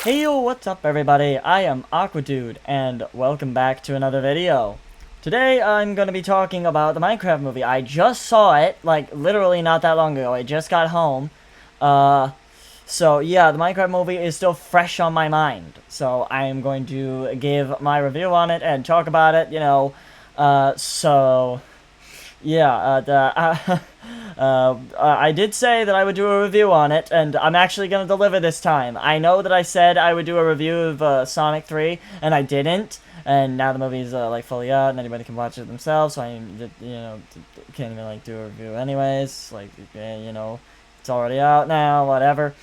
Hey yo, what's up everybody? I am Aquadude, and welcome back to another video. Today I'm going to be talking about the Minecraft movie. I just saw it, like, literally not that long ago. I just got home. So yeah, the Minecraft movie is still fresh on my mind. So I am going to give my review on it and talk about it, yeah, I did say that I would do a review on it, and I'm actually going to deliver this time. I know that I said I would do a review of Sonic 3, and I didn't, and now the movie's like fully out, and anybody can watch it themselves, so can't even like do a review anyways. Like, it's already out now, whatever.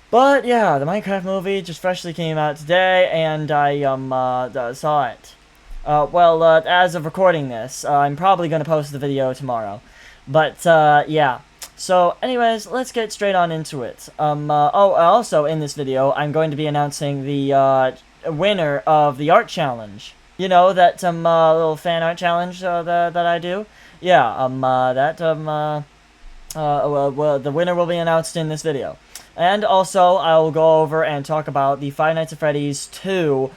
But yeah, the Minecraft movie just freshly came out today, and I saw it. As of recording this, I'm probably going to post the video tomorrow. But, yeah. So, anyways, let's get straight on into it. Also in this video, I'm going to be announcing the, winner of the art challenge. You know, that, little fan art challenge, that I do? Yeah, the winner will be announced in this video. And also, I'll go over and talk about the Five Nights at Freddy's 2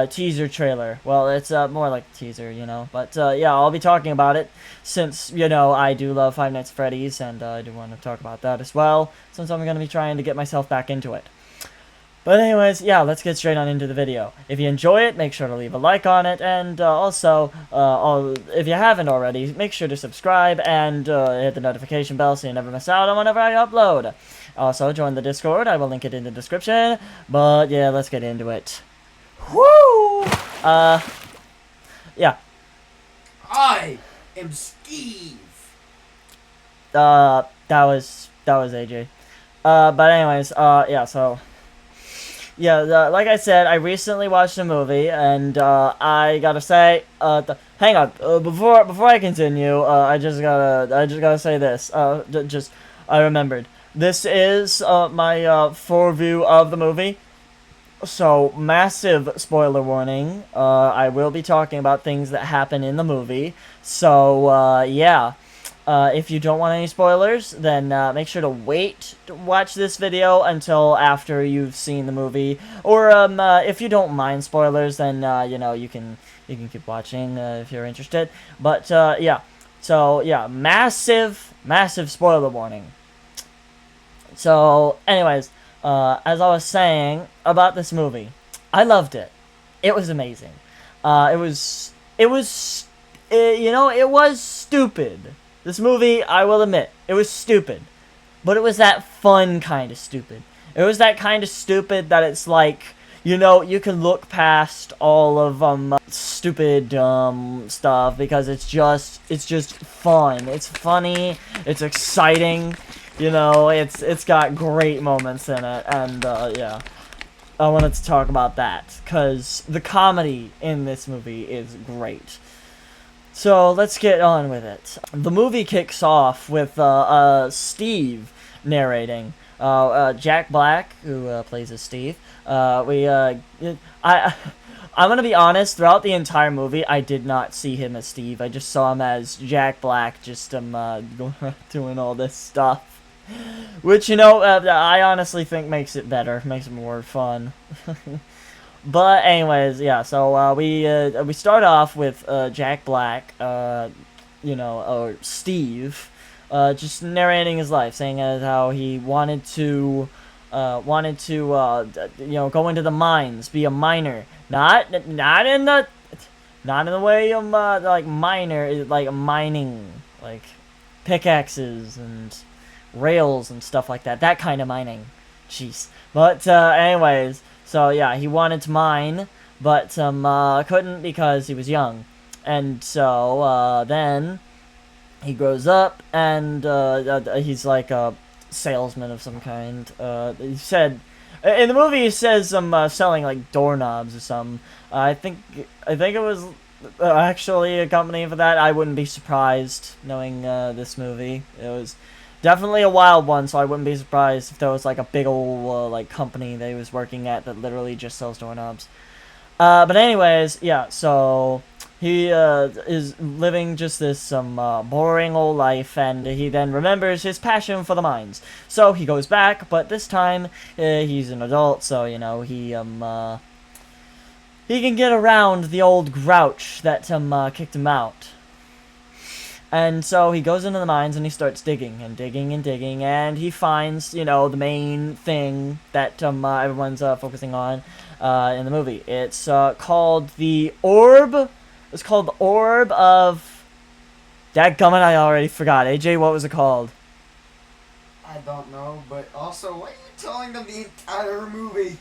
teaser trailer. Well, it's more like a teaser, But yeah, I'll be talking about it since, I do love Five Nights at Freddy's, and I do want to talk about that as well, since I'm going to be trying to get myself back into it. But anyways, yeah, let's get straight on into the video. If you enjoy it, make sure to leave a like on it, and if you haven't already, make sure to subscribe and hit the notification bell so you never miss out on whenever I upload. Also, join the Discord, I will link it in the description, but yeah, let's get into it. Woo! Yeah. I am Steve. That was AJ. But anyways, yeah, so... Yeah, like I said, I recently watched a movie, and, I gotta say, hang on, before I continue, I just gotta say this, I remembered. This is, my, review of the movie. So, massive spoiler warning. I will be talking about things that happen in the movie. So, yeah. If you don't want any spoilers, then make sure to wait to watch this video until after you've seen the movie. Or, if you don't mind spoilers, then, you can keep watching if you're interested. But, yeah. So, yeah, massive spoiler warning. So, anyways, as I was saying about this movie, I loved it. It was amazing. It was stupid. This movie, I will admit, it was stupid. But it was that fun kind of stupid. It was that kind of stupid that it's like, you can look past all of, stupid, stuff because it's just fun. It's funny, it's exciting, it's got great moments in it, and, yeah. I wanted to talk about that, because the comedy in this movie is great. So, let's get on with it. The movie kicks off with, Steve narrating. Jack Black, who, plays as Steve. I'm gonna be honest, throughout the entire movie, I did not see him as Steve. I just saw him as Jack Black, just, doing all this stuff. Which, I honestly think makes it better, makes it more fun. But anyways, yeah, so we start off with Jack Black, or Steve, just narrating his life, saying how he wanted to go into the mines, be a miner, not in the way of like miner, like mining, like pickaxes and rails and stuff like that kind of mining. Jeez. But anyways. So, yeah, he wanted to mine, but, couldn't because he was young. And so, then, he grows up, and, he's like a salesman of some kind. He said, in the movie he says, selling, like, doorknobs or something. I think it was, actually a company for that. I wouldn't be surprised, knowing, this movie. It was definitely a wild one, so I wouldn't be surprised if there was like a big old like company that he was working at that literally just sells doorknobs. But anyways, yeah, so he is living just this boring old life, and he then remembers his passion for the mines. So he goes back, but this time he's an adult, so you know he can get around the old grouch that kicked him out. And so he goes into the mines and he starts digging and digging and digging, and he finds, you know, the main thing that everyone's focusing on in the movie. It's called the Orb. It's called the Orb of... Dadgummit, I already forgot. AJ, what was it called? I don't know, but also, why are you telling them the entire movie?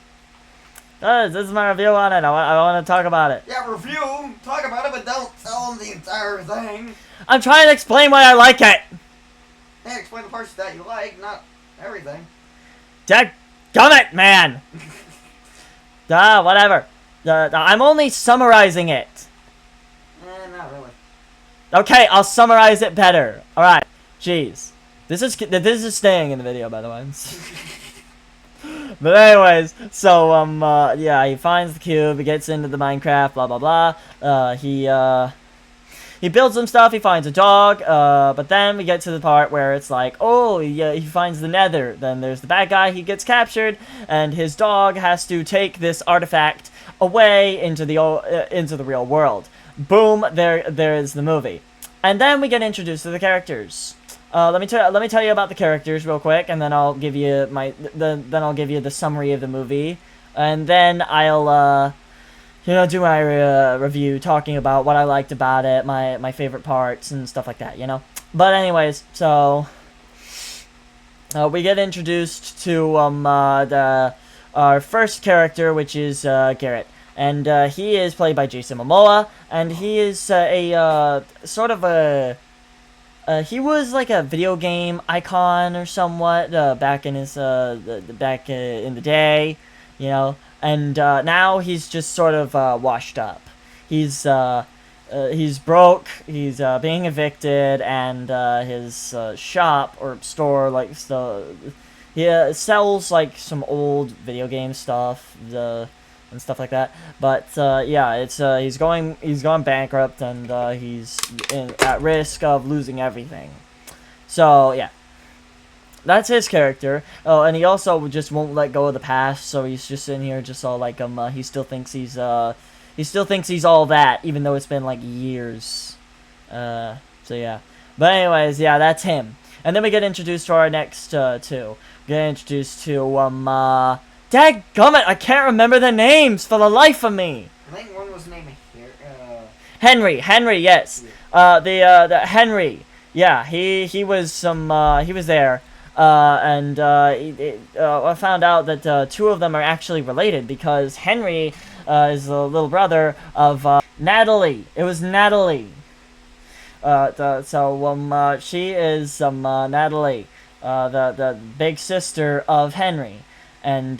This is my review on it. I want to talk about it. Yeah, review, talk about it, but don't tell them the entire thing. I'm trying to explain why I like it. Yeah, explain the parts that you like, not everything. Dadgummit, man. Whatever. I'm only summarizing it. Not really. Okay, I'll summarize it better. All right. Jeez. This is staying in the video, by the way. But anyways, so yeah, he finds the cube, he gets into the Minecraft, blah blah blah. He builds some stuff, he finds a dog, but then we get to the part where it's like, oh, yeah, he finds the nether. Then there's the bad guy, he gets captured, and his dog has to take this artifact away into the real world. Boom, there is the movie. And then we get introduced to the characters. Let me tell you about the characters real quick, and then I'll give you the summary of the movie, and then I'll do my review, talking about what I liked about it, my favorite parts and stuff like that, you know. But anyways, so we get introduced to our first character, which is Garrett, and he is played by Jason Momoa, and he is a sort of a he was like a video game icon or somewhat back in his back in the day, you know, and now he's just sort of washed up. He's broke. He's being evicted, and his shop or store, like, he sells like some old video game stuff and stuff like that. But yeah, it's he's going bankrupt, and he's at risk of losing everything. So yeah, that's his character. Oh, and he also just won't let go of the past. So he's just in here, just all like he still thinks he's all that, even though it's been like years. So yeah. But anyways, yeah, that's him. And then we get introduced to our next two. We get introduced to Dadgummit, I can't remember their names for the life of me. I think one was named Henry, yes. The Henry. Yeah, he was there. And I found out that two of them are actually related, because Henry is the little brother of Natalie. It was Natalie. So she is Natalie, the big sister of Henry. And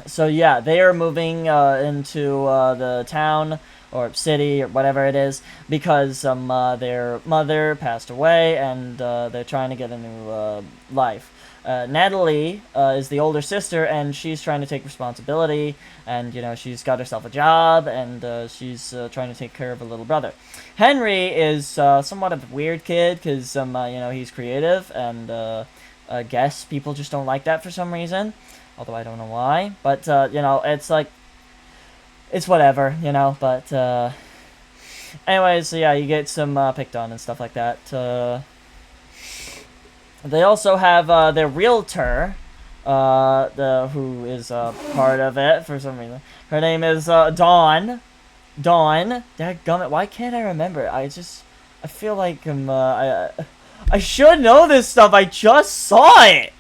so yeah, they are moving into the town or city or whatever it is, because their mother passed away, and they're trying to get a new life. Natalie is the older sister, and she's trying to take responsibility, and you know, she's got herself a job, and she's trying to take care of her little brother. Henry is somewhat of a weird kid, because you know, he's creative, and I guess people just don't like that for some reason, although I don't know why. But you know, it's like, it's whatever, you know. But anyways, so yeah, you get some picked on and stuff like that. They also have their realtor, who is part of it for some reason. Her name is Dawn. Dadgummit, why can't I remember? I feel like I should know this stuff. I just saw it.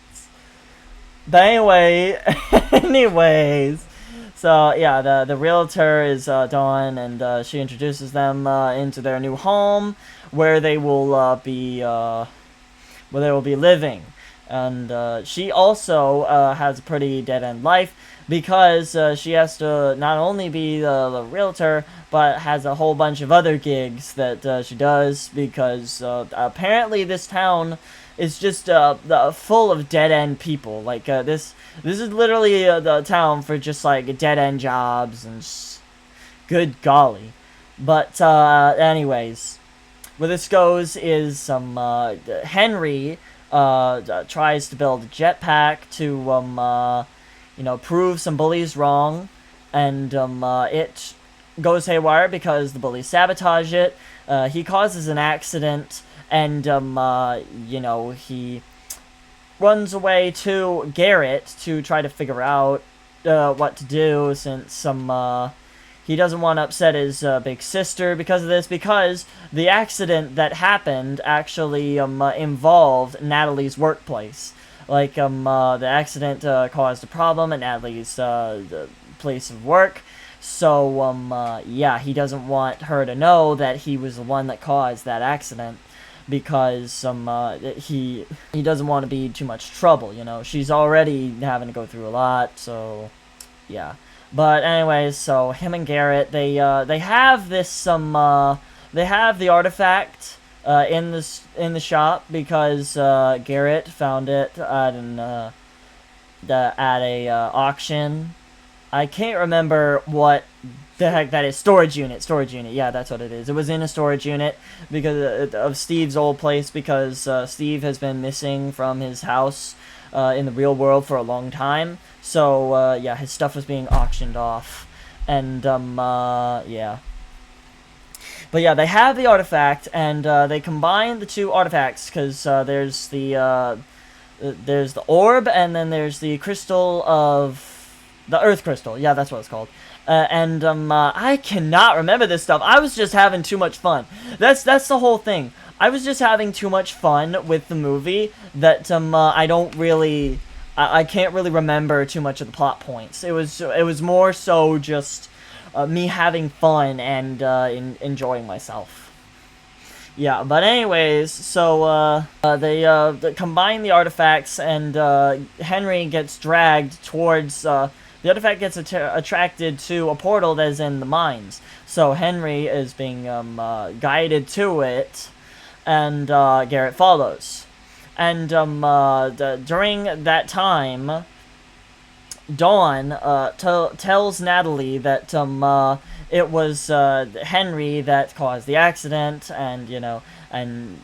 But anyway, anyways. So yeah, the realtor is Dawn, and she introduces them into their new home, where they will be living. And she also has a pretty dead-end life, because she has to not only be the realtor, but has a whole bunch of other gigs that she does, because apparently this town is just full of dead-end people. Like, this is literally the town for just, like, dead-end jobs, and good golly. But anyways, where this goes is Henry tries to build a jetpack to prove some bullies wrong, and it goes haywire because the bullies sabotage it. He causes an accident, and he runs away to Garrett to try to figure out what to do, since he doesn't want to upset his big sister because of this, because the accident that happened actually involved Natalie's workplace. Like, the accident caused a problem at Natalie's the place of work. So, yeah, he doesn't want her to know that he was the one that caused that accident, because he doesn't want to be too much trouble. She's already having to go through a lot, so yeah. But anyways, so him and Garrett, they have they have the artifact in the shop, because Garrett found it at a auction. I can't remember what the heck that is. Storage unit. Yeah, that's what it is. It was in a storage unit because of Steve's old place, because Steve has been missing from his house in the real world for a long time. So yeah, his stuff was being auctioned off, and yeah. But yeah, they have the artifact, and they combine the two artifacts, because there's the orb, and then there's the crystal of the Earth Crystal. Yeah, that's what it's called. And I cannot remember this stuff. I was just having too much fun. That's the whole thing. I was just having too much fun with the movie that I don't really, I can't really remember too much of the plot points. It was more so just me having fun and enjoying myself. Yeah, but anyways, so they combine the artifacts, and Henry gets dragged towards. The artifact gets attracted to a portal that is in the mines. So Henry is being guided to it, and Garrett follows. And during that time, Dawn tells Natalie that it was Henry that caused the accident, and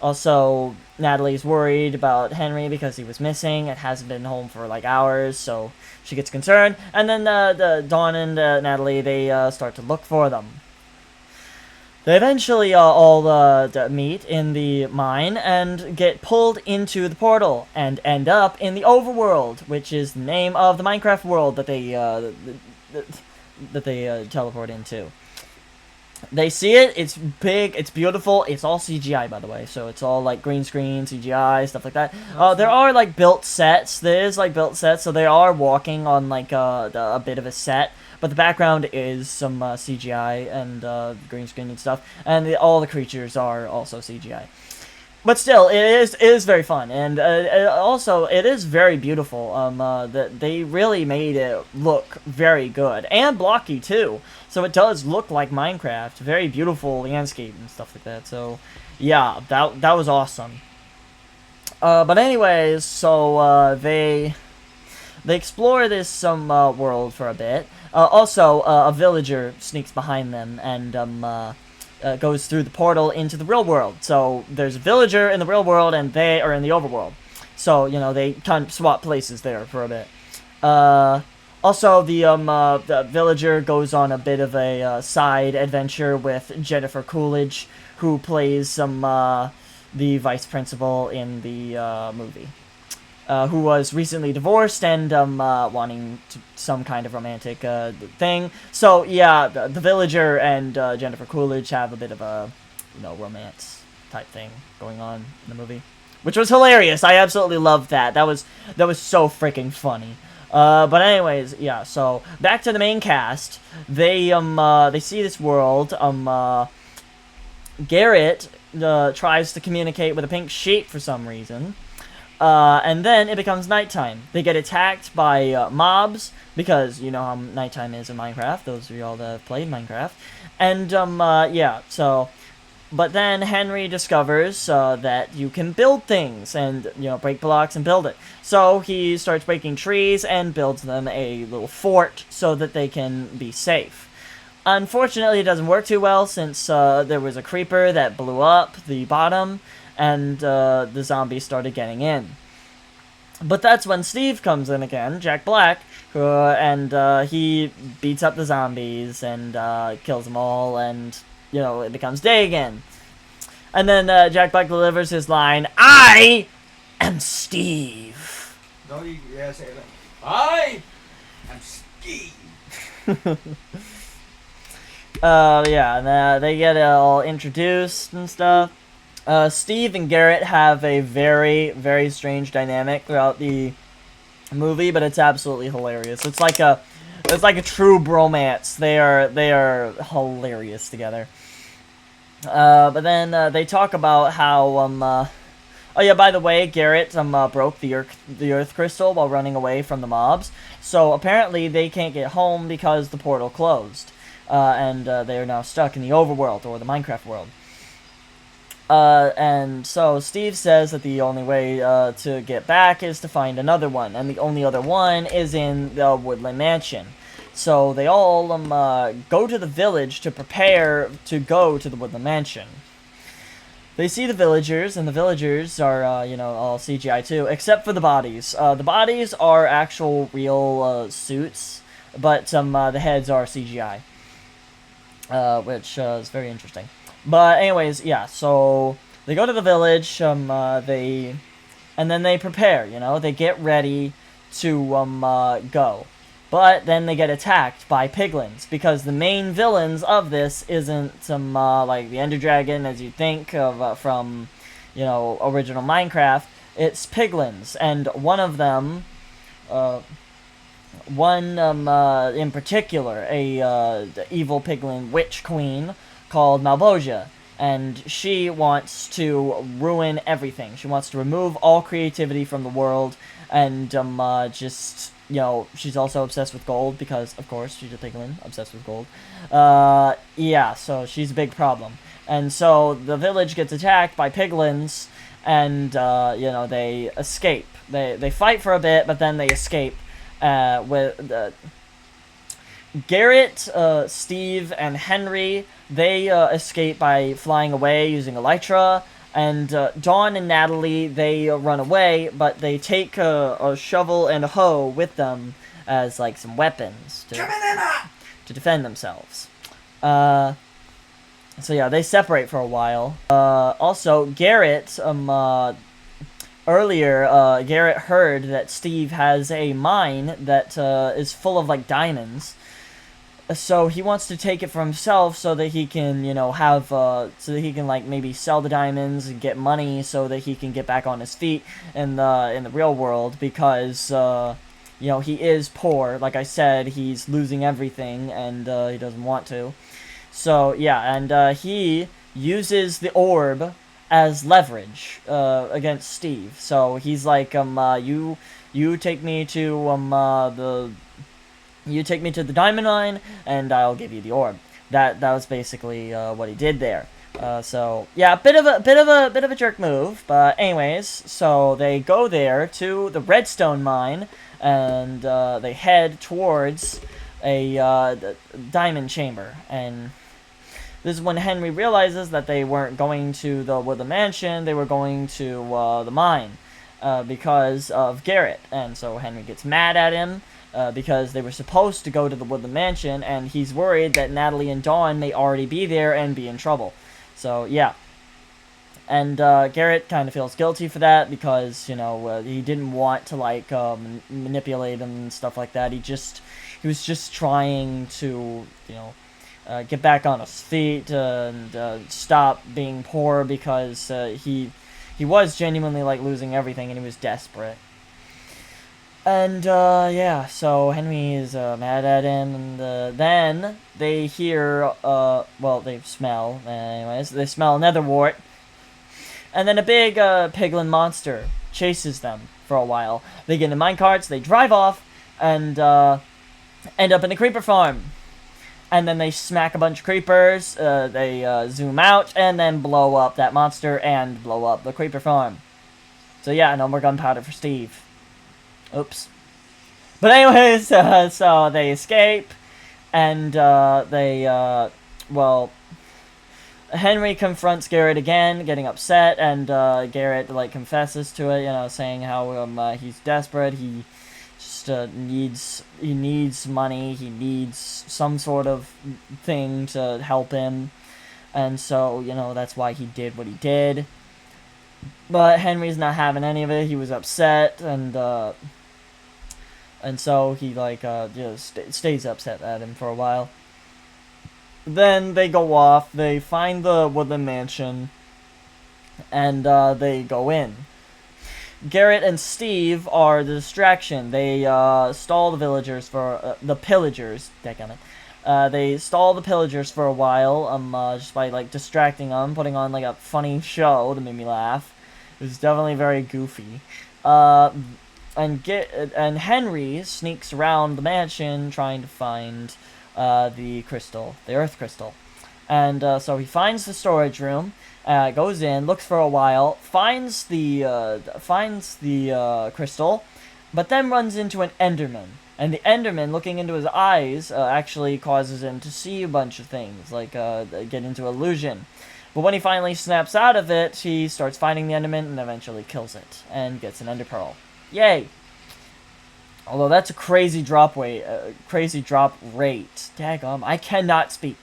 also Natalie's worried about Henry because he was missing and hasn't been home for like hours, so she gets concerned. And then the Dawn and Natalie, they start to look for them. They eventually all meet in the mine and get pulled into the portal and end up in the overworld, which is the name of the Minecraft world that they teleport into. They see it, it's big, it's beautiful, it's all CGI, by the way, so it's all, like, green screen, CGI, stuff like that. There are, like, built sets, so they are walking on, like, a bit of a set, but the background is some CGI and green screen and stuff, and all the creatures are also CGI. But still, it is very fun, and also, it is very beautiful. They really made it look very good, and blocky, too. So it does look like Minecraft. Very beautiful landscape and stuff like that. So, yeah, that was awesome. But anyways, so they explore this world for a bit. Also, a villager sneaks behind them and goes through the portal into the real world. So there's a villager in the real world, and they are in the overworld. So they kind of swap places there for a bit. Also, the villager goes on a bit of a side adventure with Jennifer Coolidge, who plays the vice principal in the movie, who was recently divorced and wanting some kind of romantic thing. So yeah, the villager and Jennifer Coolidge have a bit of a romance type thing going on in the movie, which was hilarious. I absolutely loved that. That was so freaking funny. But anyways, yeah, so back to the main cast. They see this world. Garrett tries to communicate with a pink sheep for some reason. And then it becomes nighttime. They get attacked by mobs, because you know how nighttime is in Minecraft. Those of y'all that have played Minecraft. And yeah, so but then Henry discovers that you can build things and, break blocks and build it. So he starts breaking trees and builds them a little fort so that they can be safe. Unfortunately, it doesn't work too well since there was a creeper that blew up the bottom, and the zombies started getting in. But that's when Steve comes in again, Jack Black, and he beats up the zombies and kills them all, and, you know, it becomes day again. And then Jack Black delivers his line, "I am Steve." No, you gotta say that. I am Steve. Yeah, and they get all introduced and stuff. Steve and Garrett have a very, very strange dynamic throughout the movie, but it's absolutely hilarious. It's like a true bromance. They are hilarious together. But then they talk about how oh yeah, by the way, Garrett broke the earth crystal while running away from the mobs. So apparently they can't get home because the portal closed, and they are now stuck in the overworld, or the Minecraft world. And so Steve says that the only way to get back is to find another one, and the only other one is in the Woodland Mansion. So they all go to the village to prepare to go to the Woodland Mansion. They see the villagers, and the villagers are, you know, all CGI too, except for the bodies. The bodies are actual real suits, but the heads are CGI, which is very interesting. But anyways, yeah, so they go to the village, and then they prepare, you know, they get ready to go. But then they get attacked by piglins, because the main villains of this isn't like the Ender Dragon, as you think of from, you know, original Minecraft. It's piglins, and one of them, in particular, the evil piglin witch queen called Malbosia, and she wants to ruin everything. She wants to remove all creativity from the world, and just, you know, she's also obsessed with gold, because, of course, she's a piglin, obsessed with gold. Yeah, so she's a big problem. And so the village gets attacked by piglins, and, you know, they escape. They fight for a bit, but then they escape, with Garrett, Steve, and Henry. They escape by flying away using Elytra, and Dawn and Natalie, they run away, but they take a shovel and a hoe with them as, like, some weapons to defend themselves. So yeah, they separate for a while. Also, Garrett, earlier, Garrett heard that Steve has a mine that is full of, like, diamonds. So he wants to take it for himself so that he can, you know, have, so that he can, like, maybe sell the diamonds and get money so that he can get back on his feet in the real world, because, you know, he is poor. Like I said, he's losing everything, and he doesn't want to. So, yeah, and he uses the orb as leverage against Steve. So he's like, you take me to the diamond mine, and I'll give you the orb. That was basically what he did there. So yeah, bit of a jerk move. But anyways, so they go there to the redstone mine, and they head towards a the diamond chamber. And this is when Henry realizes that they weren't going to the mansion; they were going to the mine, because of Garrett. And so Henry gets mad at him. Because they were supposed to go to the Woodland Mansion, and he's worried that Natalie and Dawn may already be there and be in trouble. So, yeah. And Garrett kind of feels guilty for that, because, you know, he didn't want to, like, manipulate him and stuff like that. He was just trying to, you know, get back on his feet and stop being poor, because he was genuinely, like, losing everything, and he was desperate. And, yeah, so Henry is mad at him, and then they hear, well, they smell, anyways, they smell another wart, and then a big piglin monster chases them for a while. They get in minecarts, they drive off, and end up in the creeper farm. And then they smack a bunch of creepers, they zoom out, and then blow up that monster and blow up the creeper farm. So yeah, no more gunpowder for Steve. Oops. But anyways, so they escape, and well, Henry confronts Garrett again, getting upset, and Garrett like confesses to it, saying how he's desperate. He just needs money. He needs some sort of thing to help him, and so that's why he did what he did. But Henry's not having any of it. He was upset, and so he stays upset at him for a while. Then they go off, they find the Woodland Mansion, and they go in. Garrett and Steve are the distraction. They stall the villagers for the pillagers. They stall the pillagers for a while, just by like distracting them, putting on like a funny show to make me laugh. It was definitely very goofy. And Henry sneaks around the mansion trying to find the Earth Crystal. And so he finds the storage room, goes in, looks for a while, finds the crystal, but then runs into an Enderman. And the Enderman, looking into his eyes, actually causes him to see a bunch of things, like get into illusion. But when he finally snaps out of it, he starts fighting the Enderman and eventually kills it, and gets an Ender Pearl. Yay! Although that's a crazy drop rate. Daggum, I cannot speak.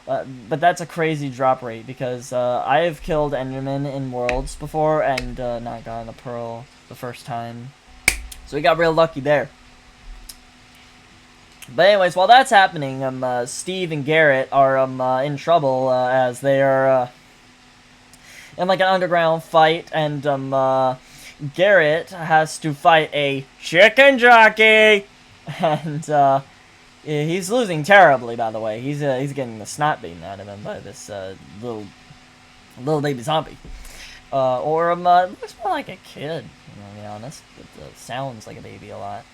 But that's a crazy drop rate, because I have killed Enderman in Worlds before and not gotten a Pearl the first time. So we got real lucky there. But anyways, while that's happening, Steve and Garrett are in trouble as they are in like an underground fight, and Garrett has to fight a chicken jockey, and he's losing terribly. By the way, he's getting the snot beaten out of him by this little baby zombie, or looks more like a kid. To be honest, it sounds like a baby a lot.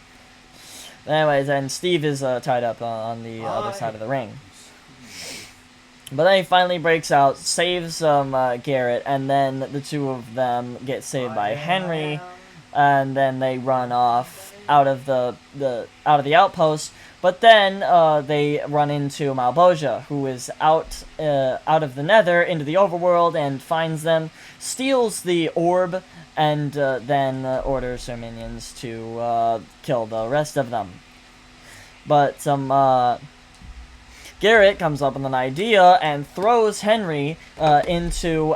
Anyways, and Steve is tied up on the other side of the ring. But then he finally breaks out, saves Garrett, and then the two of them get saved by Henry, and then they run off out of the outpost. But then they run into Malboja, who is out of the Nether into the overworld, and finds them, steals the orb, and then orders her minions to kill the rest of them. But Garrett comes up with an idea and throws Henry into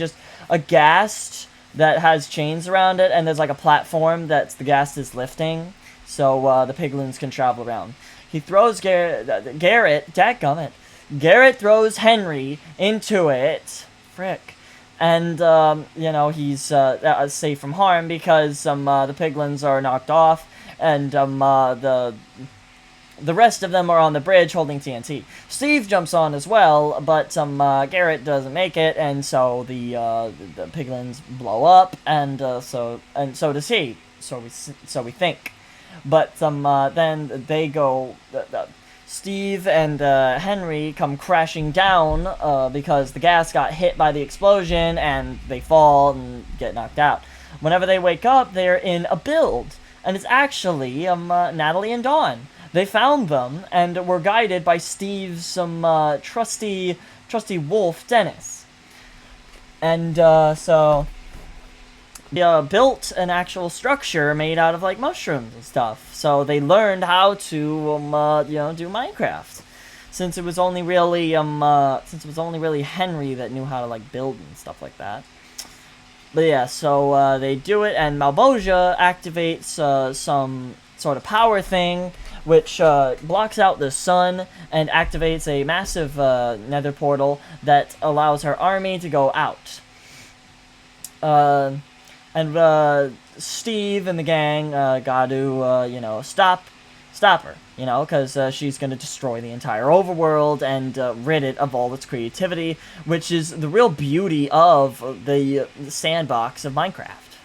just a ghast that has chains around it, and there's like a platform that the ghast is lifting, so the piglins can travel around. He throws dadgummit. Garrett throws Henry into it. Frick. And, he's safe from harm because the piglins are knocked off, and the rest of them are on the bridge holding TNT. Steve jumps on as well, but Garrett doesn't make it, and so the piglins blow up, and so does he. So we think. But then they go. Steve and Henry come crashing down because the gas got hit by the explosion, and they fall and get knocked out. Whenever they wake up, they're in a build, and it's actually Natalie and Dawn. They found them and were guided by Steve's trusty wolf, Dennis. And so they built an actual structure made out of like mushrooms and stuff. So they learned how to do Minecraft, since it was only really Henry that knew how to like build and stuff like that. But yeah, so they do it, and Malboja activates some sort of power thing, which blocks out the sun and activates a massive nether portal that allows her army to go out. And Steve and the gang got to, stop her, because she's going to destroy the entire overworld and rid it of all its creativity, which is the real beauty of the sandbox of Minecraft.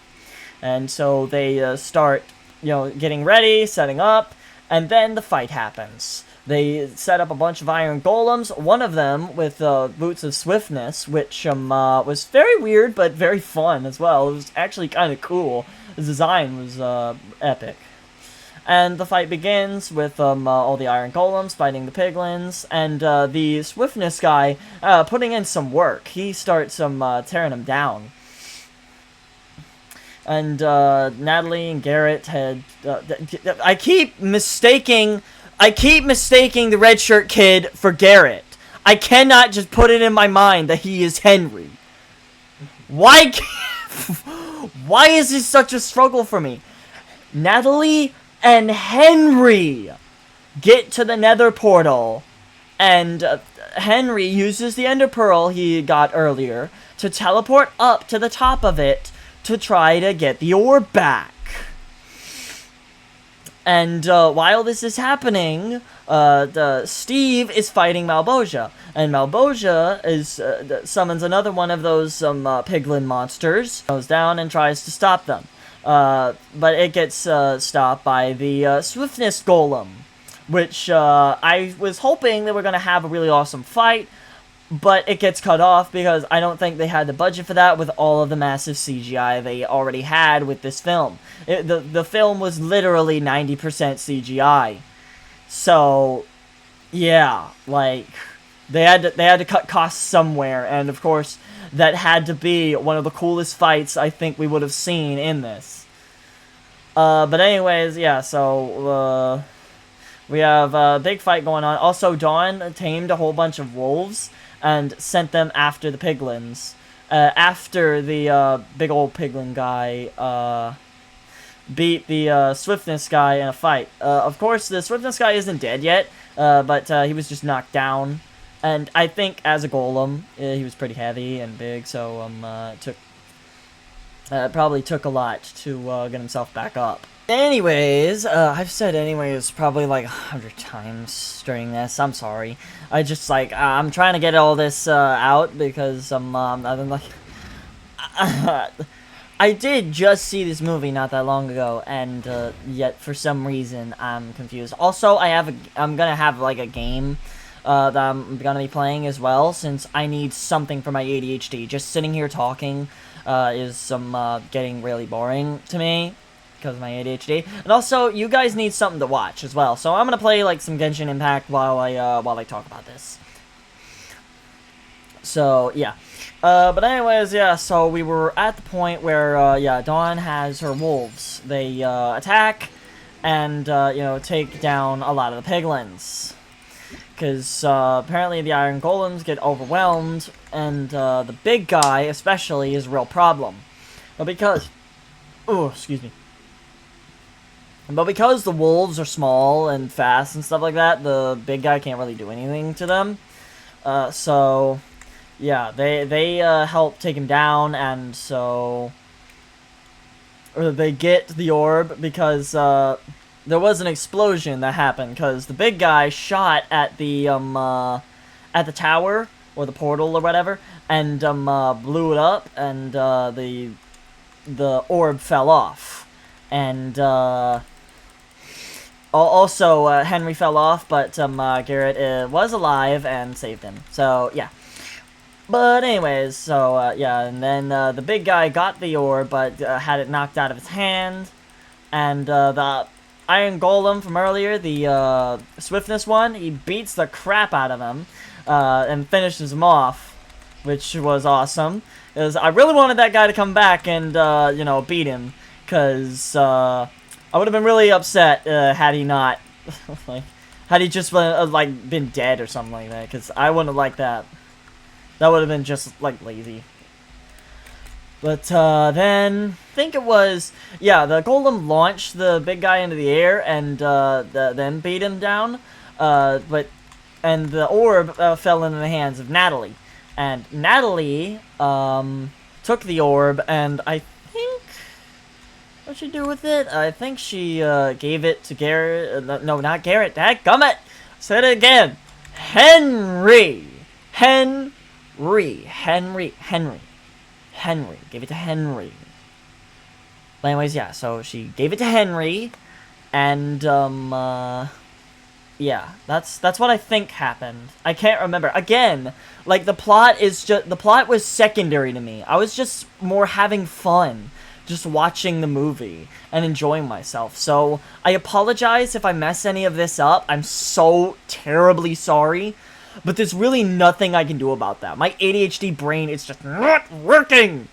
And so they start, getting ready, setting up, and then the fight happens. They set up a bunch of iron golems, one of them with boots of swiftness, which was very weird but very fun as well. It was actually kind of cool. The design was epic. And the fight begins with all the iron golems fighting the piglins, and the swiftness guy putting in some work. He starts tearing them down. And Natalie and Garrett had. I keep mistaking the red shirt kid for Garrett. I cannot just put it in my mind that he is Henry. Why? Why is this such a struggle for me? Natalie and Henry get to the Nether portal, and Henry uses the Ender Pearl he got earlier to teleport up to the top of it to try to get the orb back. And while this is happening, Steve is fighting Malboja, and Malboja is summons another one of those piglin monsters, goes down and tries to stop them. But it gets stopped by the swiftness golem, which I was hoping they were going to have a really awesome fight, but it gets cut off because I don't think they had the budget for that with all of the massive CGI they already had with this film. The film was literally 90% CGI. So, yeah, like, they had to cut costs somewhere, and of course, that had to be one of the coolest fights I think we would have seen in this. But anyways, yeah, so, we have a big fight going on. Also, Dawn tamed a whole bunch of wolves and sent them after the piglins. After the big old piglin guy beat the swiftness guy in a fight. Of course, the swiftness guy isn't dead yet, but he was just knocked down. And I think as a golem, he was pretty heavy and big, so probably took a lot to get himself back up. Anyways, I've said anyways probably like 100 times during this. I'm sorry. I just like I'm trying to get all this out because I'm like I did just see this movie not that long ago, and yet for some reason I'm confused. Also, I'm gonna have like a game that I'm gonna be playing as well, since I need something for my ADHD. Just sitting here talking is getting really boring to me because of my ADHD. And also, you guys need something to watch as well. So I'm gonna play like some Genshin Impact while I talk about this. So yeah. But anyways, yeah, so we were at the point where, yeah, Dawn has her wolves. They, attack and, take down a lot of the piglins. Because, apparently the iron golems get overwhelmed, and, the big guy, especially, is a real problem. But because... Oh, excuse me. But because the wolves are small and fast and stuff like that, the big guy can't really do anything to them. So... Yeah, they help take him down, and so... Or they get the orb, because, there was an explosion that happened, because the big guy shot at the tower, or the portal, or whatever, and, blew it up, and, the orb fell off. And, also, Henry fell off, but, Garrett, was alive and saved him. So, yeah. But anyways, so, yeah, and then, the big guy got the orb, but, had it knocked out of his hand, and, the iron golem from earlier, the, swiftness one, he beats the crap out of him, and finishes him off, which was awesome, because I really wanted that guy to come back and, beat him, because, I would have been really upset, had he not, like, had he just, been dead or something like that, because I wouldn't have liked that. That would have been just, like, lazy. But, then, I think it was, yeah, the golem launched the big guy into the air and, then beat him down. And the orb, fell into the hands of Natalie. And Natalie, took the orb, and I think, what'd she do with it? I think she, gave it to Garrett, no, not Garrett, dadgummit! Said it again! Henry! Henry. Gave it to Henry. But anyways, yeah, so she gave it to Henry, and, yeah, that's what I think happened. I can't remember. Again, like, the plot was secondary to me. I was just more having fun. just watching the movie and enjoying myself. So I apologize if I mess any of this up. I'm so terribly sorry. But there's really nothing I can do about that. My ADHD brain is just not working.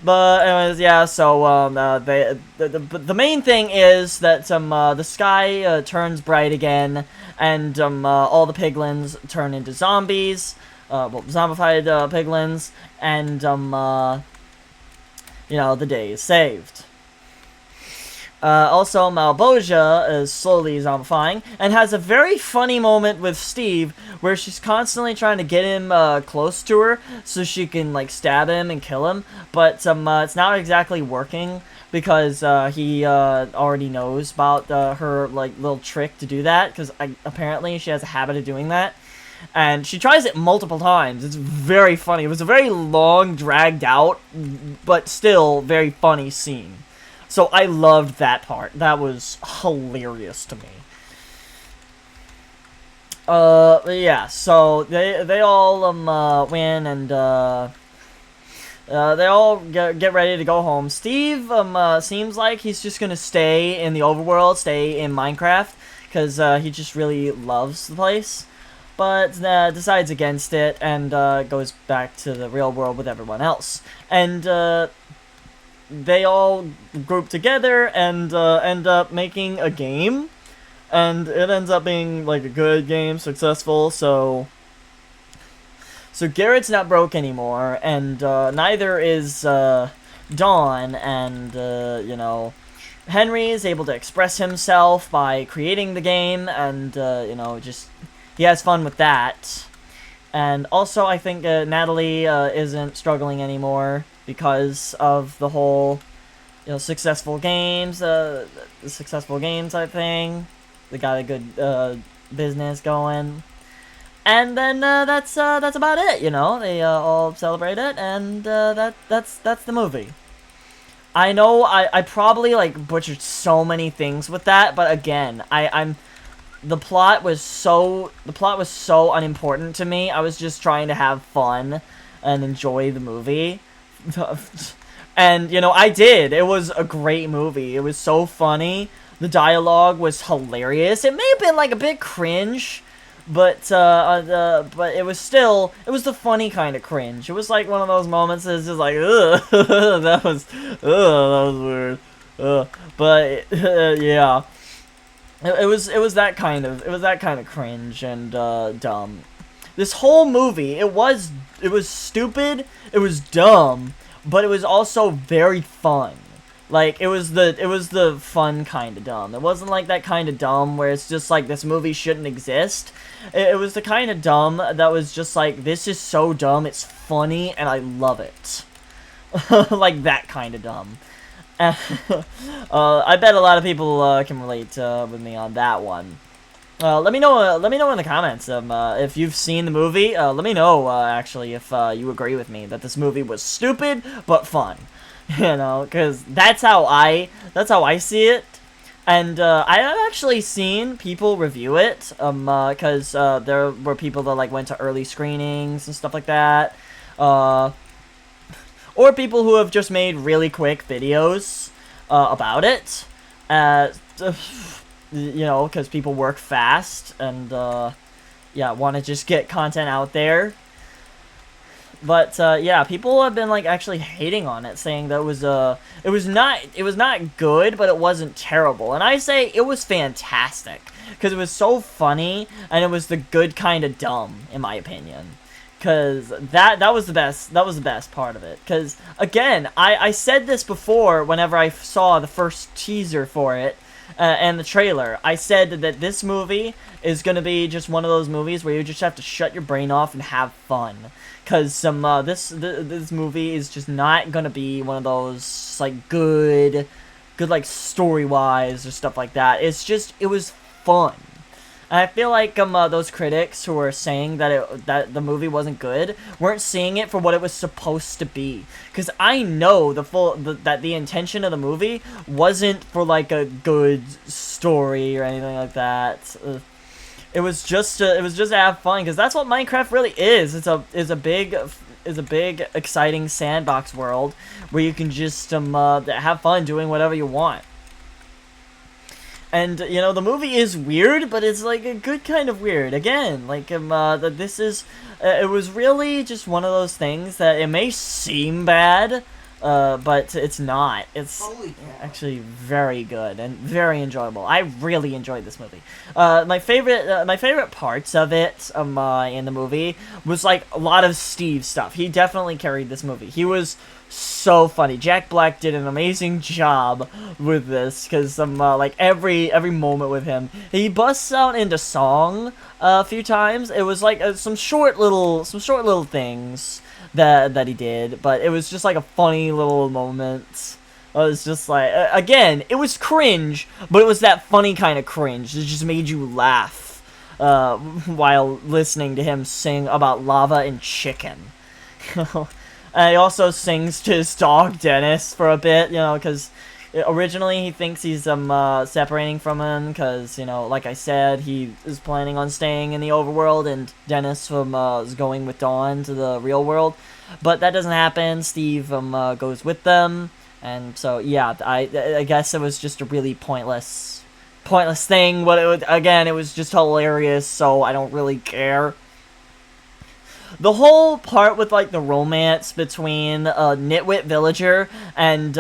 But anyways, yeah. So the main thing is that the sky turns bright again, and all the piglins turn into zombies. Well, zombified piglins, and you know, the day is saved. Also, Malboja is slowly zombifying, and has a very funny moment with Steve, where she's constantly trying to get him close to her, so she can, like, stab him and kill him, but it's not exactly working, because he already knows about her, like, little trick to do that, because apparently she has a habit of doing that, and she tries it multiple times. It's very funny. It was a very long, dragged out, but still very funny scene. So I loved that part. That was hilarious to me. Yeah, so they all win, and they all get ready to go home. Steve seems like he's just gonna stay in the overworld, stay in Minecraft, because he just really loves the place, but decides against it and goes back to the real world with everyone else. And they all group together and end up making a game, and it ends up being like a good game, successful. So Garrett's not broke anymore, and neither is Dawn, and you know, Henry is able to express himself by creating the game, and you know, just he has fun with that. And also, I think Natalie isn't struggling anymore because of the whole, you know, successful games, the successful games type thing. They got a good business going, and then that's about it. You know, they all celebrate it, and that's the movie. I know I probably like butchered so many things with that, but again, the plot was so unimportant to me. I was just trying to have fun and enjoy the movie. And, you know, I did. It was a great movie. It was so funny. The dialogue was hilarious. It may have been, like, a bit cringe, but it was still, it was the funny kind of cringe. It was, like, one of those moments that's just like, ugh, that was weird. But, yeah. It was that kind of cringe and dumb. This whole movie, it was stupid, it was dumb, but it was also very fun. Like, it was the fun kind of dumb. It wasn't like that kind of dumb where it's just like this movie shouldn't exist. It was the kind of dumb that was just like, this is so dumb, it's funny and I love it. Like that kind of dumb. I bet a lot of people can relate with me on that one. Let me know in the comments if you've seen the movie. Let me know actually if you agree with me that this movie was stupid but fun. You know, because that's how I see it. And I have actually seen people review it, because there were people that like went to early screenings and stuff like that. Or people who have just made really quick videos about it. You know, because people work fast and, yeah, want to just get content out there. But, yeah, people have been, like, actually hating on it, saying that it was not good, but it wasn't terrible. And I say it was fantastic, because it was so funny, and it was the good kind of dumb, in my opinion. Because that was the best part of it. Because, again, I said this before whenever I saw the first teaser for it, and the trailer. I said that this movie is going to be just one of those movies where you just have to shut your brain off and have fun. Because this movie is just not going to be one of those, like, good, like, story-wise or stuff like that. It's just, it was fun. And I feel like those critics who were saying that the movie wasn't good weren't seeing it for what it was supposed to be. Because I know that the intention of the movie wasn't for like a good story or anything like that. It was just to have fun, because that's what Minecraft really is. It's a big a big exciting sandbox world where you can just have fun doing whatever you want. And you know, the movie is weird, but it's like a good kind of weird. Again, like this is it was really just one of those things that it may seem bad, but it's not. It's actually very good and very enjoyable. I really enjoyed this movie. My favorite parts of it in the movie was like a lot of Steve stuff. He definitely carried this movie. He was so funny. Jack Black did an amazing job with this because like every moment with him, he busts out into song a few times. It was like some short little things that he did, but it was just like a funny little moment. It was just like again, it was cringe, but it was that funny kind of cringe. It just made you laugh while listening to him sing about lava and chicken. And he also sings to his dog Dennis for a bit, you know, because originally he thinks he's separating from him because, you know, like I said, he is planning on staying in the overworld, and Dennis is going with Dawn to the real world. But that doesn't happen. Steve goes with them, and so yeah, I guess it was just a really pointless thing. But it was just hilarious, so I don't really care. The whole part with, like, the romance between Nitwit Villager and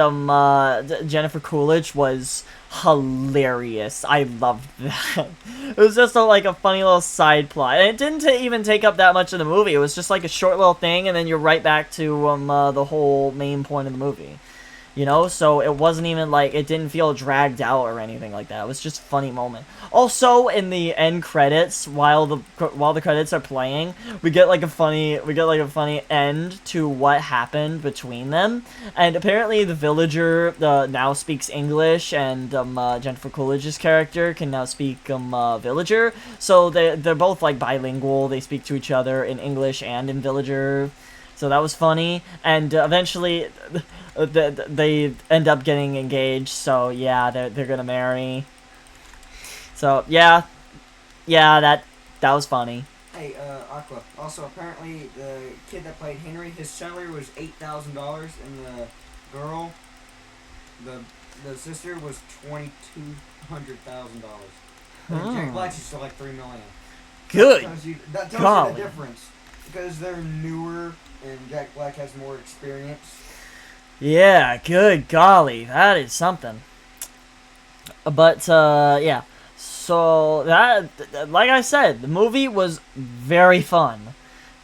Jennifer Coolidge was hilarious. I loved that. It was just like a funny little side plot. And it didn't even take up that much of the movie. It was just like a short little thing, and then you're right back to the whole main point of the movie. You know, so it wasn't even like, it didn't feel dragged out or anything like that. It was just a funny moment. Also, in the end credits, while the credits are playing, we get like a funny end to what happened between them. And apparently, the villager now speaks English, and Jennifer Coolidge's character can now speak villager. So they're both like bilingual. They speak to each other in English and in villager. So that was funny, and eventually they end up getting engaged. So yeah, they're gonna marry. So yeah, that was funny. Hey, Aqua. Also, apparently the kid that played Henry, his salary was $8,000, and the girl, the sister, was $2,200,000. And Jack Black's still like $3 million. Good. That tells you the difference, because they're newer and Jack Black has more experience. Yeah, good golly, that is something. But yeah, so that, like I said, the movie was very fun.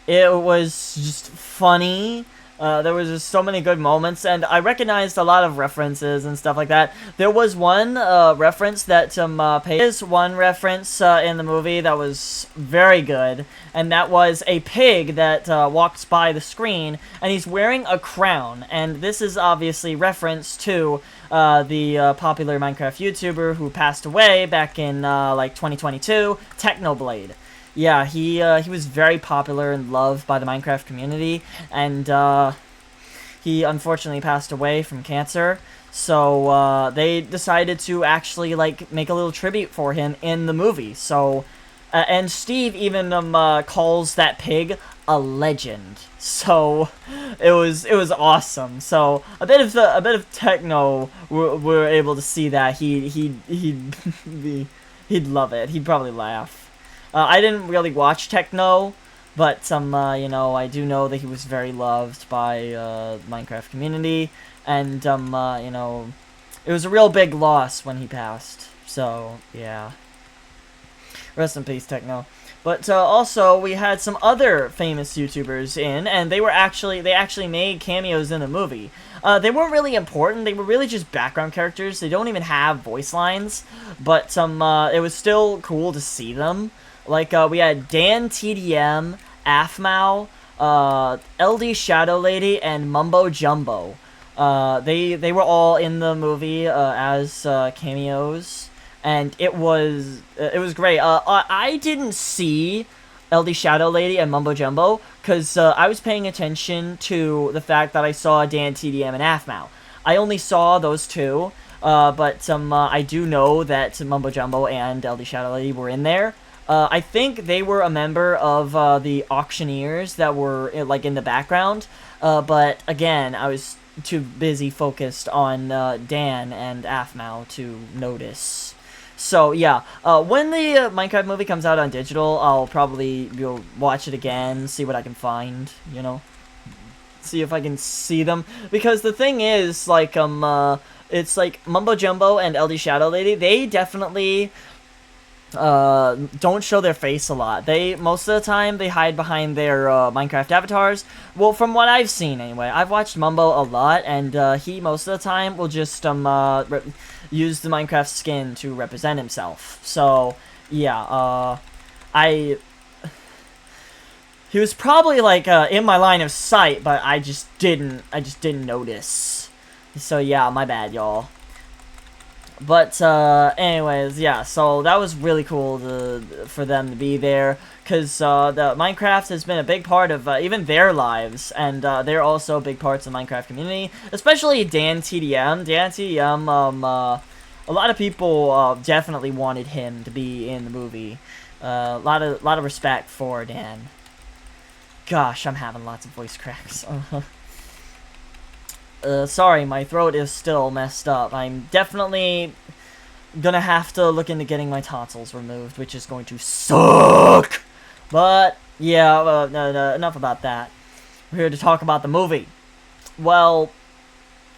It was just funny. There was just so many good moments, and I recognized a lot of references and stuff like that. There was one reference that pays one reference in the movie that was very good, and that was a pig that walks by the screen, and he's wearing a crown. And this is obviously reference to the popular Minecraft YouTuber who passed away back in like 2022, Technoblade. Yeah, he was very popular and loved by the Minecraft community, and he unfortunately passed away from cancer. So they decided to actually like make a little tribute for him in the movie. So and Steve even calls that pig a legend. So it was awesome. So a bit of techno we're able to see that he'd love it. He'd probably laugh. I didn't really watch Techno, but you know, I do know that he was very loved by the Minecraft community, and you know, it was a real big loss when he passed. So yeah, rest in peace, Techno. But also we had some other famous YouTubers in, and they actually made cameos in the movie. They weren't really important. They were really just background characters. They don't even have voice lines, but it was still cool to see them. Like, we had Dan TDM, Afmao, LD Shadow Lady, and Mumbo Jumbo. They were all in the movie as cameos, and it was great. I didn't see LD Shadow Lady and Mumbo Jumbo because I was paying attention to the fact that I saw Dan TDM and Afmao. I only saw those two, but I do know that Mumbo Jumbo and LD Shadow Lady were in there. I think they were a member of the auctioneers that were like in the background. But again, I was too busy focused on Dan and Aphmau to notice. So yeah, when the Minecraft movie comes out on digital, I'll probably watch it again, see what I can find, you know, see if I can see them. Because the thing is, like, it's like Mumbo Jumbo and LD Shadow Lady, they definitely don't show their face a lot. They, most of the time, they hide behind their Minecraft avatars. Well, from what I've seen anyway, I've watched Mumbo a lot, and he most of the time will just use the Minecraft skin to represent himself. So yeah, he was probably like in my line of sight, but I just didn't notice. So yeah, my bad, y'all. But, anyways, yeah, so that was really cool for them to be there, because, the Minecraft has been a big part of, even their lives, and, they're also big parts of the Minecraft community, especially Dan TDM. Dan TDM, a lot of people, definitely wanted him to be in the movie. A lot of respect for Dan. Gosh, I'm having lots of voice cracks. Sorry, my throat is still messed up. I'm definitely gonna have to look into getting my tonsils removed, which is going to suck. But, yeah, no, enough about that. We're here to talk about the movie. Well,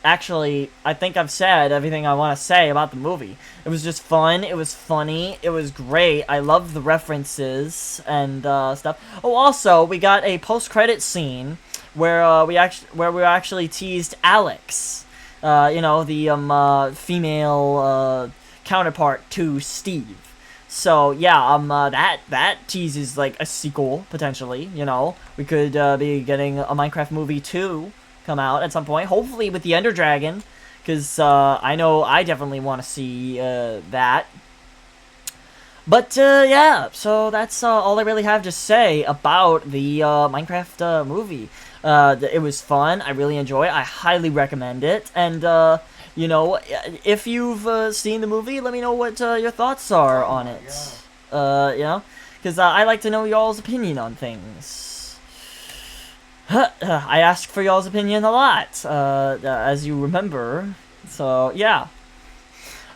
actually, I think I've said everything I want to say about the movie. It was just fun, it was funny, it was great. I loved the references and, stuff. Oh, also, we got a post-credit scene where we actually teased Alex, you know, the female counterpart to Steve. So yeah, that teases like a sequel potentially. You know, we could be getting a Minecraft movie 2 come out at some point, hopefully with the Ender Dragon, because I know I definitely want to see that. But, yeah, so that's all I really have to say about the Minecraft movie. It was fun. I really enjoy it. I highly recommend it. And, you know, if you've seen the movie, let me know what your thoughts are on it. You know, because I like to know y'all's opinion on things. I ask for y'all's opinion a lot, as you remember. So, yeah.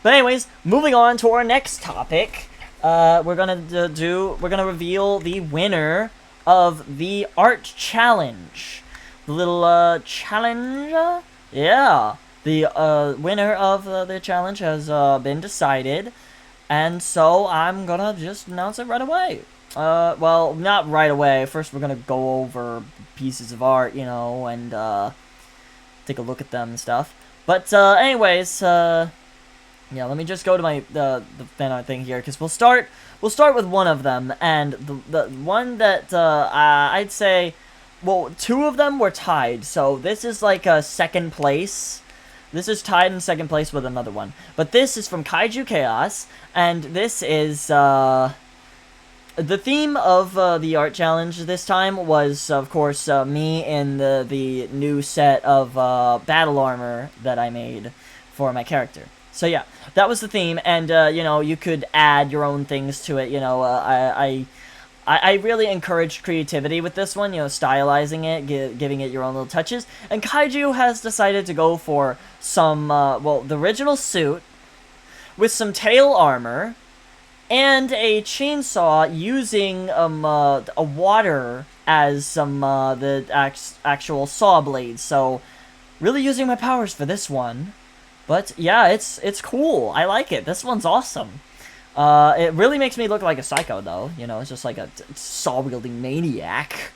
But anyways, moving on to our next topic. We're gonna reveal the winner of the art challenge. The little, challenge? Yeah. The, winner of the challenge has, been decided. And so I'm gonna just announce it right away. Well, not right away. First we're gonna go over pieces of art, you know, and, take a look at them and stuff. But, anyways, yeah, let me just go to my the fan art thing here, because we'll start with one of them, and the one that I'd say, well, two of them were tied, so this is like a second place. This is tied in second place with another one, but this is from Kaiju Chaos, and this is the theme of the art challenge this time was, of course, me in the new set of battle armor that I made for my character. So yeah, that was the theme, and you know, you could add your own things to it. You know, I really encouraged creativity with this one. You know, stylizing it, giving it your own little touches. And Kaiju has decided to go for some well, the original suit with some tail armor and a chainsaw using a water as some the actual saw blades. So really using my powers for this one. But yeah, it's cool. I like it. This one's awesome. It really makes me look like a psycho, though. You know, it's just like a saw-wielding maniac.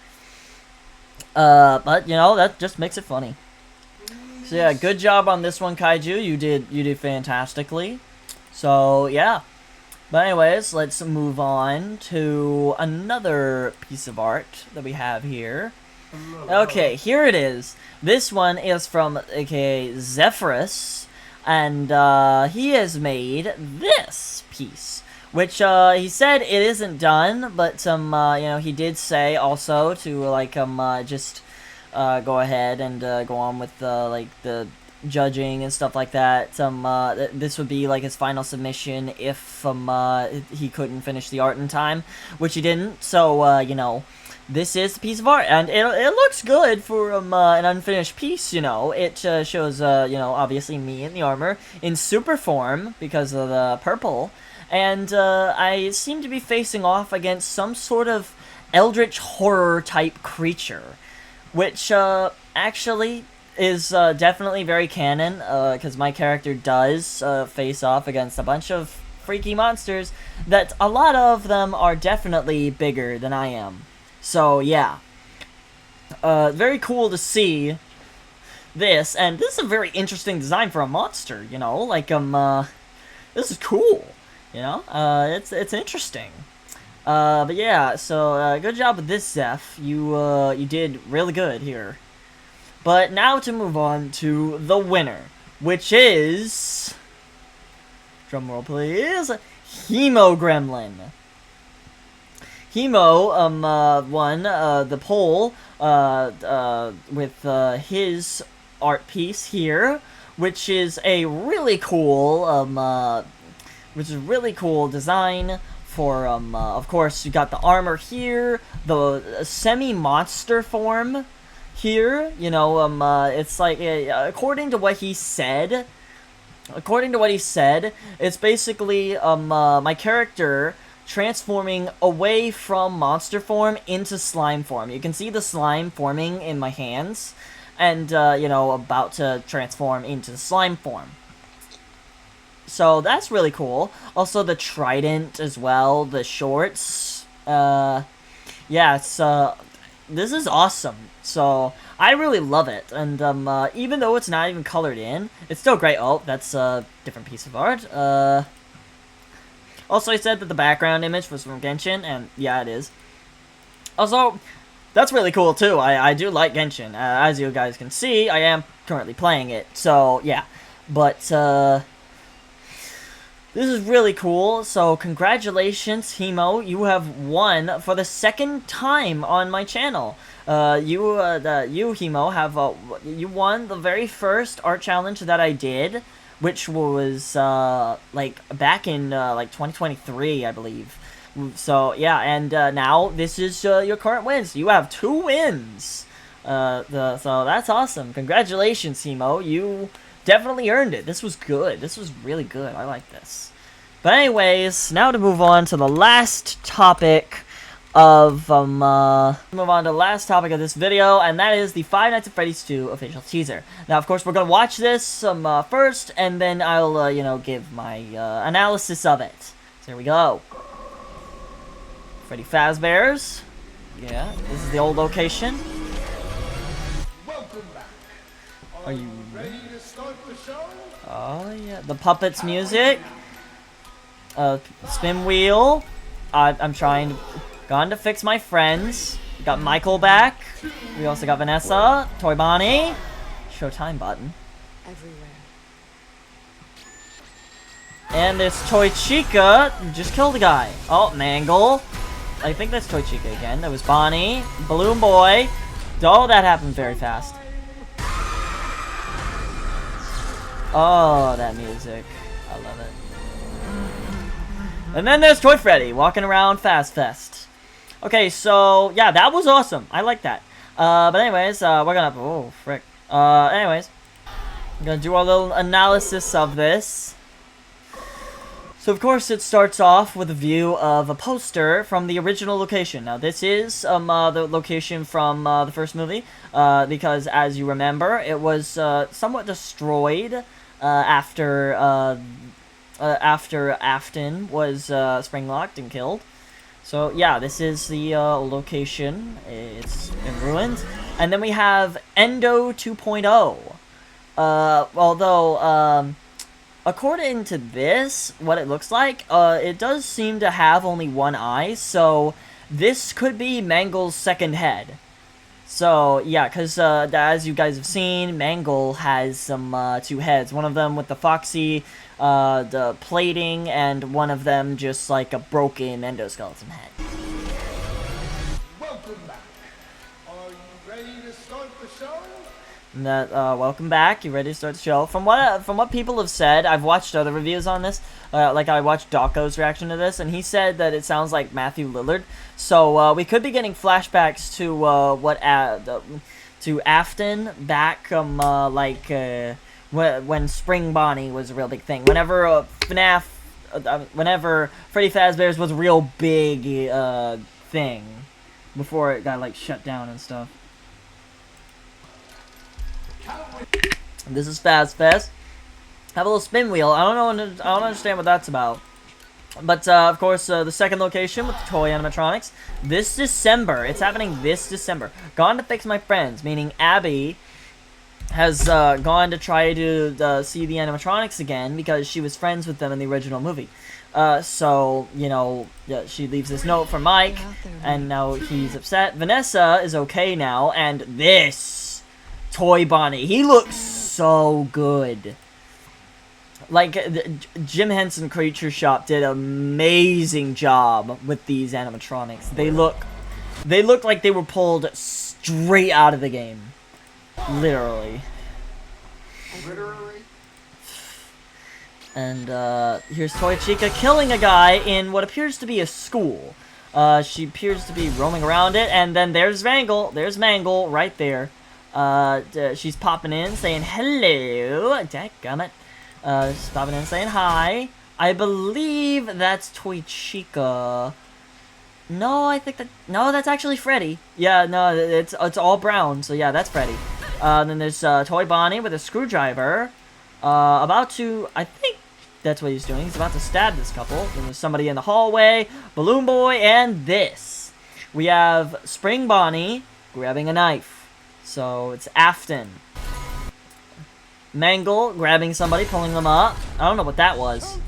But you know, that just makes it funny. So yeah, good job on this one, Kaiju. You did fantastically. So yeah. But anyways, let's move on to another piece of art that we have here. Okay, here it is. This one is from aka Zephyrus. And he has made this piece, which he said it isn't done, but you know, he did say also to like just go ahead and go on with like the judging and stuff like that. This would be like his final submission if he couldn't finish the art in time, which he didn't. So you know, this is a piece of art, and it looks good for an unfinished piece. You know, it shows you know, obviously me in the armor in super form because of the purple, and I seem to be facing off against some sort of eldritch horror type creature, which actually is definitely very canon, because my character does face off against a bunch of freaky monsters that a lot of them are definitely bigger than I am. So yeah, very cool to see this, and this is a very interesting design for a monster, you know, like this is cool, you know, it's interesting. But yeah, so good job with this, Zeph. You did really good here. But now to move on to the winner, which is, drumroll please, Hemogremlin. Hemo won the poll with his art piece here, which is a really cool design for of course you got the armor here, the semi-monster form here, you know, it's like, according to what he said, it's basically, my character transforming away from monster form into slime form. You can see the slime forming in my hands, and, you know, about to transform into slime form. So that's really cool. Also the trident as well, the shorts, yeah, it's, this is awesome. So I really love it, and even though it's not even colored in, it's still great. Oh, that's a different piece of art. Also, I said that the background image was from Genshin, and yeah, it is. Also, that's really cool too. I do like Genshin. As you guys can see, I am currently playing it. So yeah, but this is really cool, so congratulations, Hemo. You have won for the second time on my channel. You, Hemo, have, you won the very first art challenge that I did, which was, like, back in, like, 2023, I believe. So, yeah, and, now this is, your current wins. You have 2 wins. So that's awesome. Congratulations, Hemo. You definitely earned it. This was good. This was really good. I like this. But anyways, now to move on to the last topic of, move on to the last topic of this video, and that is the Five Nights at Freddy's 2 official teaser. Now, of course, we're gonna watch this, first, and then I'll, you know, give my, analysis of it. So here we go. Freddy Fazbear's. Yeah, this is the old location. Welcome back. Are you ready to start the show? Oh, yeah. The puppets music. Spin wheel. I'm trying to... Gone to fix my friends. We got Michael back. We also got Vanessa. Toy Bonnie. Showtime button. Everywhere. And this Toy Chica just killed a guy. Oh, Mangle. I think that's Toy Chica again. That was Bonnie. Balloon Boy. Oh, that happened very fast. Oh, that music. I love it. And then there's Toy Freddy walking around Fast Fest. Okay, so, yeah, that was awesome. I like that. But anyways, we're gonna... Oh, frick. Anyways. I'm gonna do a little analysis of this. So, of course, it starts off with a view of a poster from the original location. Now, this is, the location from, the first movie. Because, as you remember, it was, somewhat destroyed, after Afton was, spring-locked and killed. So, yeah, this is the, location. It's in ruins. And then we have Endo 2.0. Although, according to this, what it looks like, it does seem to have only one eye, so this could be Mangle's second head. So, yeah, because, as you guys have seen, Mangle has some, 2 heads. One of them with the foxy, the plating, and one of them just like a broken endoskeleton head. Welcome back. Are you ready to start the show? That welcome back. You ready to start the show? From what people have said, I've watched other reviews on this. Like I watched Dawko's reaction to this, and he said that it sounds like Matthew Lillard. So we could be getting flashbacks to to Afton back when Spring Bonnie was a real big thing. Whenever FNAF, whenever Freddy Fazbear's was a real big thing before it got like shut down and stuff. This is Fast Have a little spin wheel. I don't understand what that's about. But of course, the second location with the toy animatronics this December. It's happening this December. Gone to Fix My Friends, meaning Abby has gone to try to see the animatronics again because she was friends with them in the original movie. So, you know, she leaves this note for Mike, and now he's upset. Vanessa is okay now, and this Toy Bonnie, he looks so good. Like, Jim Henson Creature Shop did an amazing job with these animatronics. They look like they were pulled straight out of the game. Literally. And here's Toy Chica killing a guy in what appears to be a school. She appears to be roaming around it, and then there's Mangle. There's Mangle right there. She's popping in, saying hello. Dadgummit. She's popping in, saying hi. I believe that's Toy Chica. No, I think no, that's actually Freddy. Yeah, no, it's all brown. So yeah, that's Freddy. Then there's Toy Bonnie with a screwdriver. About to, I think that's what he's doing. He's about to stab this couple. Then there's somebody in the hallway, Balloon Boy, and this. We have Spring Bonnie grabbing a knife. So it's Afton. Mangle grabbing somebody, pulling them up. I don't know what that was.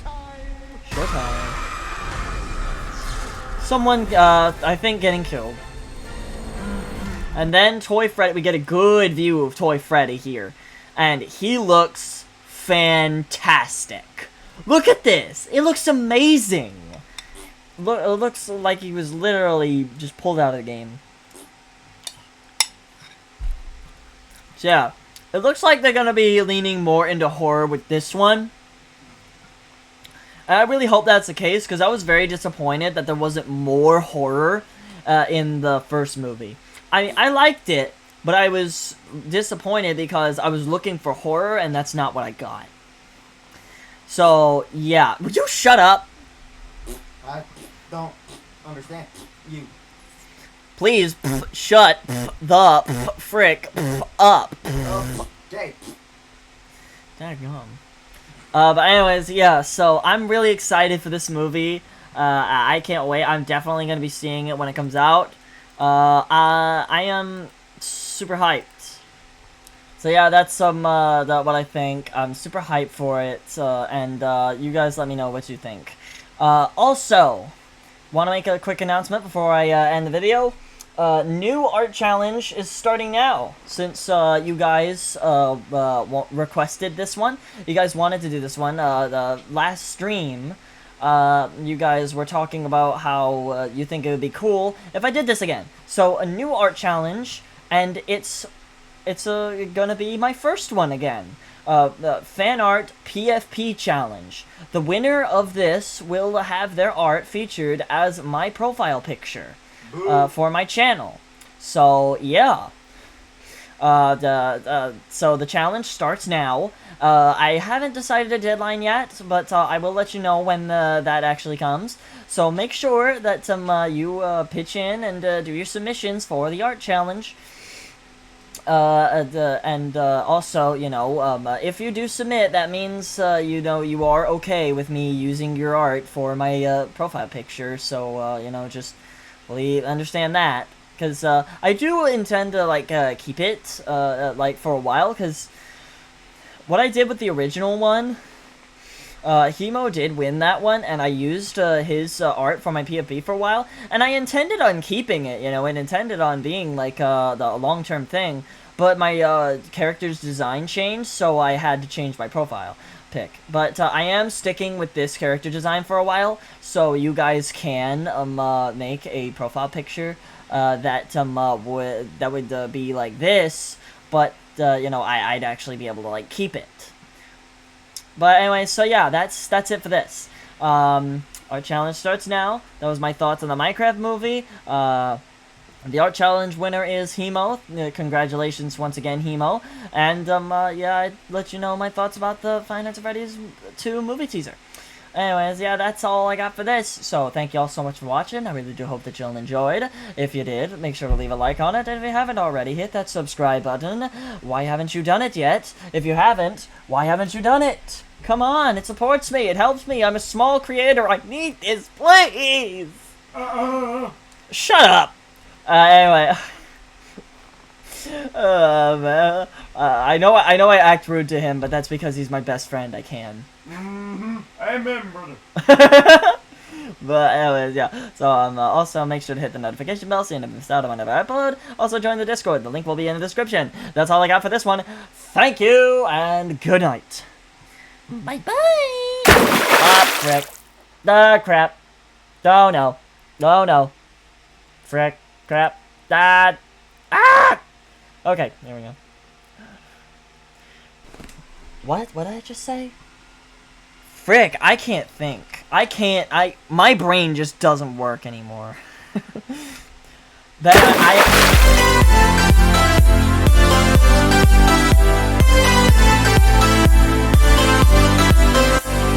Showtime. Someone, I think, getting killed. And then Toy Freddy. We get a good view of Toy Freddy here. And he looks fantastic. Look at this. It looks amazing. It looks like he was literally just pulled out of the game. So yeah, it looks like they're going to be leaning more into horror with this one. And I really hope that's the case, because I was very disappointed that there wasn't more horror in the first movie. I liked it, but I was disappointed because I was looking for horror, and that's not what I got. So, yeah. Would you shut up? I don't understand you. Please, shut the frick up. Okay. Daggum. But anyways, yeah, so I'm really excited for this movie. I can't wait. I'm definitely going to be seeing it when it comes out. I am super hyped. So yeah, that's what I think. I'm super hyped for it, and you guys let me know what you think. Also, want to make a quick announcement before I end the video. New art challenge is starting now, since you guys requested this one. You guys wanted to do this one. The last stream, you guys were talking about how you think it would be cool if I did this again. So a new art challenge, and it's gonna be my first one again. Fan art PFP challenge. The winner of this will have their art featured as my profile picture. For my channel. So yeah, so the challenge starts now. I haven't decided a deadline yet, but I will let you know when that actually comes. So make sure that you pitch in and do your submissions for the art challenge. Also, you know, if you do submit, that means you know, you are okay with me using your art for my profile picture. So you know, just understand that, because I do intend to like keep it like for a while, because what I did with the original one, Hemo did win that one, and I used his art for my PFP for a while, and I intended on keeping it, you know, and intended on being like the long-term thing, but my character's design changed, so I had to change my profile pick. But I am sticking with this character design for a while, so you guys can make a profile picture that would be like this, but you know, I'd actually be able to, like, keep it. But anyway, so yeah, that's it for this. Our challenge starts now. That was my thoughts on the Minecraft movie. The art challenge winner is Hemo. Congratulations once again, Hemo. And, yeah, I'd let you know my thoughts about the Five Nights at Freddy's 2 movie teaser. Anyways, yeah, that's all I got for this. So, thank you all so much for watching. I really do hope that you all enjoyed. If you did, make sure to leave a like on it. And if you haven't already, hit that subscribe button. Why haven't you done it yet? If you haven't, why haven't you done it? Come on, it supports me. It helps me. I'm a small creator. I need this, please. Shut up. Anyway. Man. I know I act rude to him, but that's because he's my best friend. I can. Amen, brother. But anyways, yeah. So also make sure to hit the notification bell so you never miss out on whenever I upload. Also join the Discord. The link will be in the description. That's all I got for this one. Thank you and good night. Bye bye. Ah, frick. Crap. Oh no. Oh no. Frick. Crap. Ah. Okay, there we go. What did I just say? Frick, I can't think. My brain just doesn't work anymore. That I